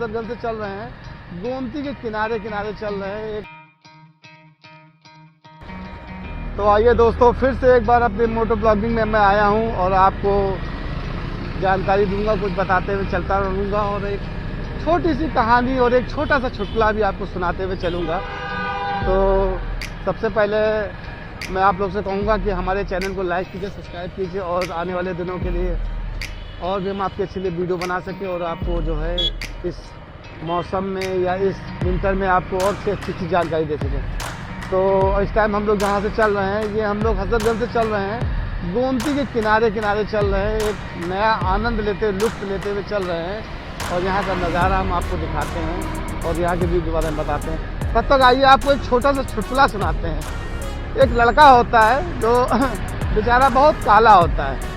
हजरतगंज से चल रहे हैं, गोमती के किनारे किनारे चल रहे हैं। तो आइए दोस्तों, फिर से एक बार अपने मोटो ब्लॉगिंग में मैं आया हूं और आपको जानकारी दूंगा, कुछ बताते हुए चलता रहूँगा और एक छोटी सी कहानी और एक छोटा सा चुटकुला भी आपको सुनाते हुए चलूँगा। तो सबसे पहले मैं आप लोग से कहूँगा कि हमारे चैनल को लाइक कीजिए, सब्सक्राइब कीजिए और आने वाले दिनों के लिए और भी हम आपके अच्छे लिए वीडियो बना सकें और आपको जो है इस मौसम में या इस विंटर में आपको और से अच्छी जानकारी दे सकें। तो इस टाइम हम लोग जहाँ से चल रहे हैं, ये हम लोग हजरतगंज से चल रहे हैं, गोमती के किनारे किनारे चल रहे हैं, एक नया आनंद लेते हुए, लुत्फ़ लेते हुए चल रहे हैं और यहाँ का नज़ारा हम आपको दिखाते हैं और यहाँ के व्यू के बारे में बताते हैं। तब तक आइए आपको एक छोटा सा चुटकुला सुनाते हैं। एक लड़का होता है जो बेचारा बहुत काला होता है,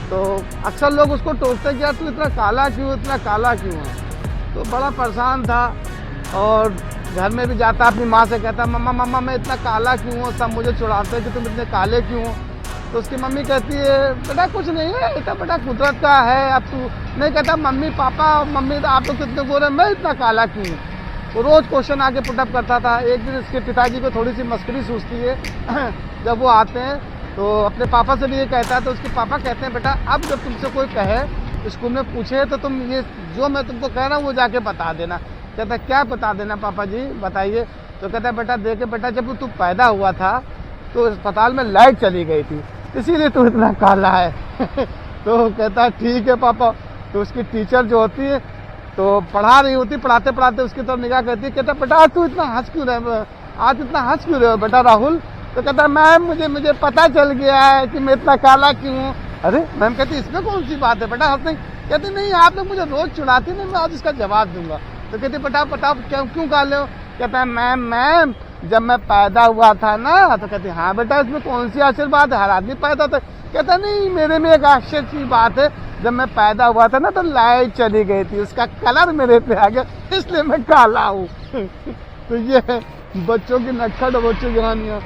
तो अक्सर लोग उसको टोकते हैं कि यार तू इतना काला क्यों, इतना काला क्यों है। तो बड़ा परेशान था और घर में भी जाता, अपनी माँ से कहता मम्मा मैं इतना काला क्यों हूँ, सब मुझे चिढ़ाते हैं कि तुम इतने काले क्यों हो। तो उसकी मम्मी कहती है बेटा कुछ नहीं है, इतना बेटा कुदरत का है, अब तू नहीं। कहता मम्मी पापा मम्मी आप लोग कितने गोरे, मैं इतना काला क्यों हूँ। वो रोज़ क्वेश्चन आके पुटअप करता था। एक दिन इसके पिताजी को थोड़ी सी मस्करी सूझती है जब वो आते हैं तो अपने पापा से भी ये कहता है। तो उसके पापा कहते हैं बेटा अब जब तुमसे कोई कहे, स्कूल में पूछे, तो तुम ये जो मैं तुमको कह रहा हूँ वो जाके बता देना। कहता क्या बता देना पापा जी, बताइए। तो कहता है बेटा देखे बेटा, जब तू पैदा हुआ था तो अस्पताल में लाइट चली गई थी, इसीलिए तू इतना काला है तो कहता है ठीक है पापा। तो उसकी टीचर जो होती है तो पढ़ा रही होती, पढ़ाते पढ़ाते उसकी तरफ निगाह करती है। कहता बेटा आज तू इतना हंस क्यों रहे, आज इतना हंस क्यों रहे हो बेटा राहुल। तो कहता है मैम मुझे पता चल गया है कि मैं इतना काला क्यों हूँ। अरे मैम कहती इसमें कौन सी बात है बेटा, हंसने। कहती नहीं आप लोग मुझे रोज चिढ़ाते नहीं, मैं आज इसका जवाब दूंगा। तो कहती बेटा बताओ क्यों काले हो। कहता है मैम जब मैं पैदा हुआ था ना, तो कहती हाँ बेटा इसमें कौन सी आश्चर्य बात है, हर आदमी पैदा होता है। कहता नहीं मेरे में एक आश्चर्य की बात है, जब मैं पैदा हुआ था ना तो लाइट चली गई थी, उसका कलर मेरे पे आ गया, इसलिए मैं काला हूँ तो ये है बच्चों की नटखट और बच्चों की कहानियाँ।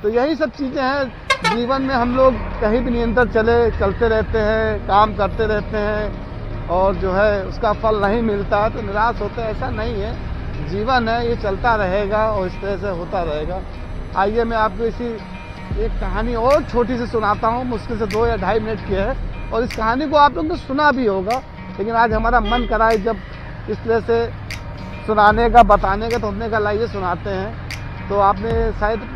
तो यही सब चीज़ें हैं जीवन में, हम लोग कहीं भी निरंतर चलते रहते हैं, काम करते रहते हैं और जो है उसका फल नहीं मिलता तो निराश होते हैं। ऐसा नहीं है, जीवन है, ये चलता रहेगा और इस तरह से होता रहेगा। आइए मैं आपको इसी एक कहानी और छोटी सी सुनाता हूँ, मुश्किल से 2 या 2.5 मिनट की है और इस कहानी को आप लोग ने सुना भी होगा, लेकिन आज हमारा मन कराए जब इस तरह से सुनाने का, बताने का, तो हमने कहा लाइए सुनाते हैं। तो आपने शायद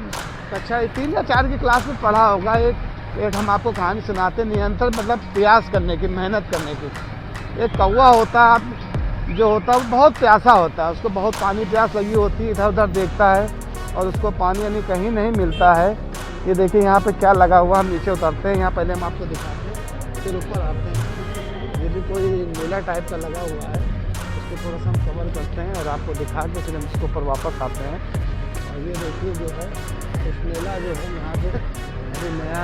कक्षा 3 या 4 की क्लास में पढ़ा होगा, एक हम आपको कहानी सुनाते, निरंतर मतलब प्रयास करने की, मेहनत करने की। एक कौवा होता है जो होता है वो बहुत प्यासा होता है, उसको बहुत पानी प्यास लगी होती है, इधर उधर देखता है और उसको पानी यानी कहीं नहीं मिलता है। ये देखिए यहाँ पे क्या लगा हुआ, हम नीचे उतरते हैं, यहाँ पहले हम आपको दिखाते हैं फिर ऊपर आते हैं। ये भी कोई मेला टाइप का लगा हुआ है, उसको थोड़ा सा हम कवर करते हैं और आपको दिखा के फिर हम इसके ऊपर वापस आते हैं। और ये देखिए जो है इस मेला जो है यहाँ पे अभी नया,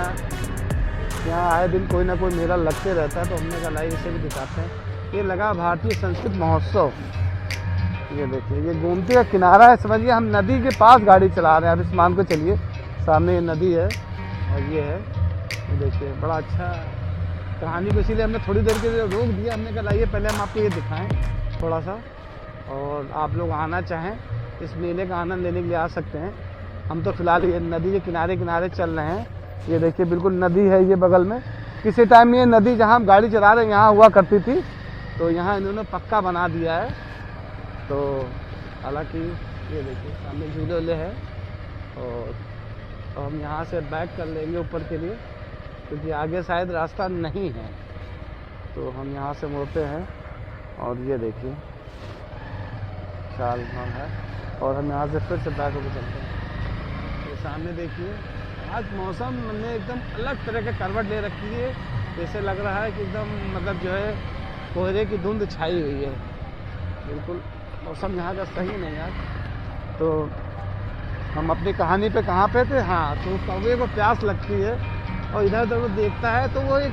यहाँ आए दिन कोई ना कोई मेला लगते रहता है, तो हमने कहा लाइव इसे भी दिखाते हैं। ये लगा भारतीय संस्कृत महोत्सव। ये देखिए ये गोमती का किनारा है, समझिए हम नदी के पास गाड़ी चला रहे हैं। अब इस मान को चलिए सामने ये नदी है और ये है, ये देखिए बड़ा अच्छा कहानी को, इसीलिए हमने थोड़ी देर के लिए रोक दिया। हमने कहा लाइए पहले हम आपको ये दिखाएं थोड़ा सा, और आप लोग आना चाहें इस मेले का आनंद लेने के लिए आ सकते हैं। हम तो फिलहाल ये नदी के किनारे किनारे चल रहे हैं। ये देखिए बिल्कुल नदी है ये बगल में। किसी टाइम ये नदी जहाँ हम गाड़ी चला रहे हैं यहाँ हुआ करती थी, तो यहाँ इन्होंने पक्का बना दिया है। तो हालांकि ये देखिए सामने झूले वूले है और तो हम यहाँ से बैक कर लेंगे ऊपर के लिए, क्योंकि आगे शायद रास्ता नहीं है। तो हम यहाँ से मुड़ते हैं और ये देखिए चाल है और हम यहाँ से फिर से बैक होकर चलते हैं। ये सामने देखिए आज मौसम ने एकदम अलग तरह के करवट ले रखी है, जैसे लग रहा है कि एकदम मतलब जो है कोहरे की धुंध छाई हुई है। बिल्कुल मौसम यहाँ का सही नहीं है। तो हम अपनी कहानी पे कहाँ पे थे, हाँ, तो कौवे को प्यास लगती है और इधर उधर वो देखता है, तो वो एक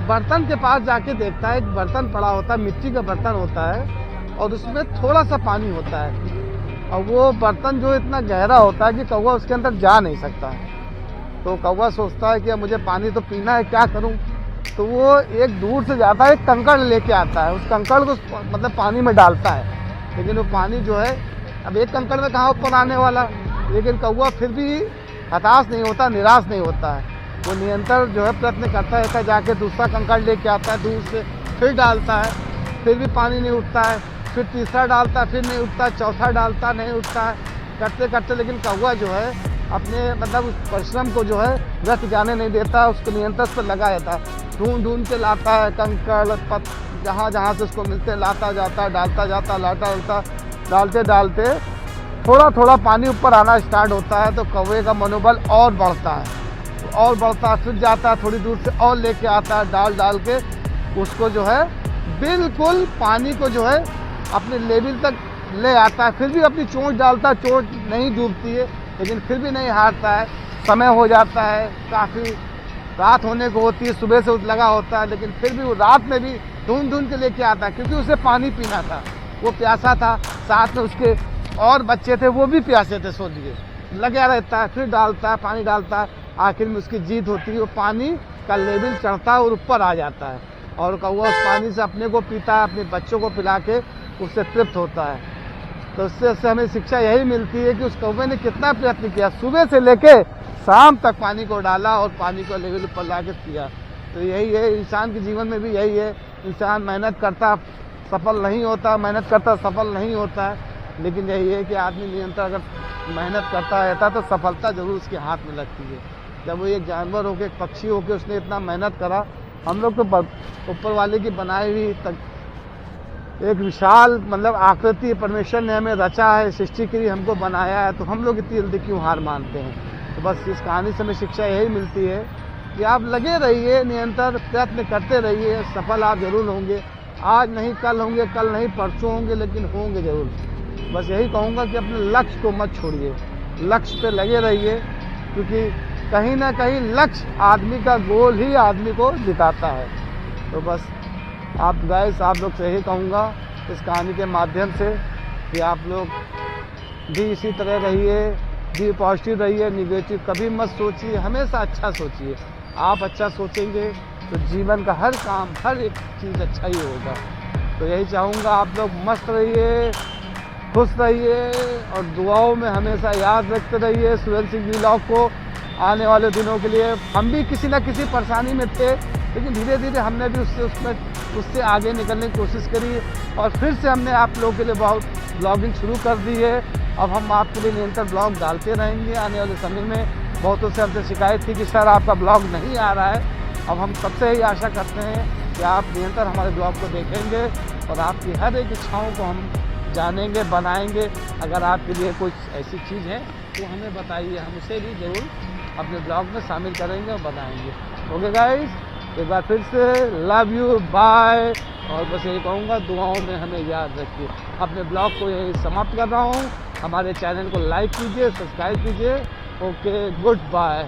बर्तन के पास जाके देखता है। एक बर्तन पड़ा होता है, मिट्टी का बर्तन होता है और उसमें थोड़ा सा पानी होता है और वो बर्तन जो इतना गहरा होता है कि कौवा उसके अंदर जा नहीं सकता है। तो कौवा सोचता है कि अब मुझे पानी तो पीना है, क्या करूं। तो वो एक दूर से जाता है, एक कंकड़ लेके आता है, उस कंकड़ को मतलब पानी में डालता है, लेकिन वो पानी जो है अब एक कंकड़ में कहाँ ऊपर आने वाला। लेकिन कौवा फिर भी हताश नहीं होता, निराश नहीं होता है, वो निरंतर जो है प्रयत्न करता रहता है, जाके दूसरा कंकड़ लेके आता है दूर से, फिर डालता है, फिर भी पानी नहीं उठता है, फिर तीसरा डालता है, फिर नहीं उठता, चौथा डालता नहीं उठता है, करते करते लेकिन कौवा जो है अपने मतलब उस परिश्रम को जो है व्यर्थ जाने नहीं देता, उसको निरंतर पर लगा रहता है, ढूंढ ढूंढ के लाता है, कंकड़ पत जहाँ जहाँ से उसको मिलते लाता जाता, डालता जाता, लाता डालता, डालते डालते थोड़ा थोड़ा पानी ऊपर आना स्टार्ट होता है, तो कौवे का मनोबल और बढ़ता है, और बढ़ता है, फिर जाता है थोड़ी दूर से और लेके आता है, डाल डाल के उसको जो है बिल्कुल पानी को जो है अपने लेवल तक ले आता है, फिर भी अपनी चोंच डालता है, चोंच नहीं डूबती है, लेकिन फिर भी नहीं हारता है। समय हो जाता है, काफ़ी रात होने को होती है, सुबह से लगा होता है, लेकिन फिर भी वो रात में भी ढूंढ ढूंढ के लेके आता है, क्योंकि उसे पानी पीना था, वो प्यासा था, साथ में उसके और बच्चे थे वो भी प्यासे थे, सो लिए लगा रहता है, फिर डालता है, पानी डालता है, आखिर में उसकी जीत होती है, वो पानी का लेवल चढ़ता है और ऊपर आ जाता है, और कौवा उस पानी से अपने को पीता है, अपने बच्चों को पिला के उससे तृप्त होता है। तो उससे हमें शिक्षा यही मिलती है कि उस कौवे ने कितना प्रयत्न किया, सुबह से लेके शाम तक पानी को डाला और पानी को लेवल पर ला के पिया। तो यही है, इंसान के जीवन में भी यही है, इंसान मेहनत करता सफल नहीं होता, मेहनत करता सफल नहीं होता है, लेकिन यही है कि आदमी निरंतर अगर मेहनत करता रहता तो सफलता जरूर उसके हाथ में लगती है। जब वो एक जानवर होके, एक पक्षी होके उसने इतना मेहनत करा, हम लोग तो ऊपर वाले की बनाई हुई एक विशाल मतलब आकृति परमेश्वर ने हमें रचा है, सृष्टि के लिए हमको बनाया है, तो हम लोग इतनी जल्दी क्यों हार मानते हैं। तो बस इस कहानी से हमें शिक्षा यही मिलती है कि आप लगे रहिए, निरंतर प्रयत्न करते रहिए, सफल आप जरूर होंगे। आज नहीं कल होंगे, कल नहीं परसों होंगे, लेकिन होंगे जरूर। बस यही कहूँगा कि अपने लक्ष्य को मत छोड़िए, लक्ष्य पे लगे रहिए, क्योंकि कहीं ना कहीं लक्ष्य आदमी का गोल ही आदमी को जिताता है। तो बस आप लोग से यही कहूँगा इस कहानी के माध्यम से कि आप लोग भी इसी तरह रहिए, भी पॉजिटिव रहिए, निगेटिव कभी मत सोचिए, हमेशा अच्छा सोचिए। आप अच्छा सोचेंगे तो जीवन का हर काम, हर एक चीज़ अच्छा ही होगा। तो यही चाहूँगा आप लोग मस्त रहिए, खुश रहिए और दुआओं में हमेशा याद रखते रहिए सुरेंद्र सिंह व्लॉग को। आने वाले दिनों के लिए हम भी किसी न किसी परेशानी में थे, लेकिन धीरे धीरे हमने भी उससे आगे निकलने की कोशिश करी और फिर से हमने आप लोगों के लिए बहुत ब्लॉगिंग शुरू कर दी है। अब हम आपके लिए निरंतर ब्लॉग डालते रहेंगे। आने वाले समय में बहुतों से हमसे शिकायत थी कि सर आपका ब्लॉग नहीं आ रहा है। अब हम सबसे यही आशा करते हैं कि आप निरंतर हमारे ब्लॉग को देखेंगे और आपकी हर एक इच्छाओं को हम जानेंगे, बनाएंगे। अगर आपके लिए कुछ ऐसी चीज़ है तो हमें बताइए, हम उसे भी ज़रूर अपने ब्लॉग में शामिल करेंगे और बनाएंगे। ओके गाइस, एक बार फिर से लव यू, बाय। और बस यही कहूँगा, दुआओं में हमें याद रखिए। अपने ब्लॉग को यही समाप्त कर रहा हूँ। हमारे चैनल को लाइक कीजिए, सब्सक्राइब कीजिए। Okay, good bye.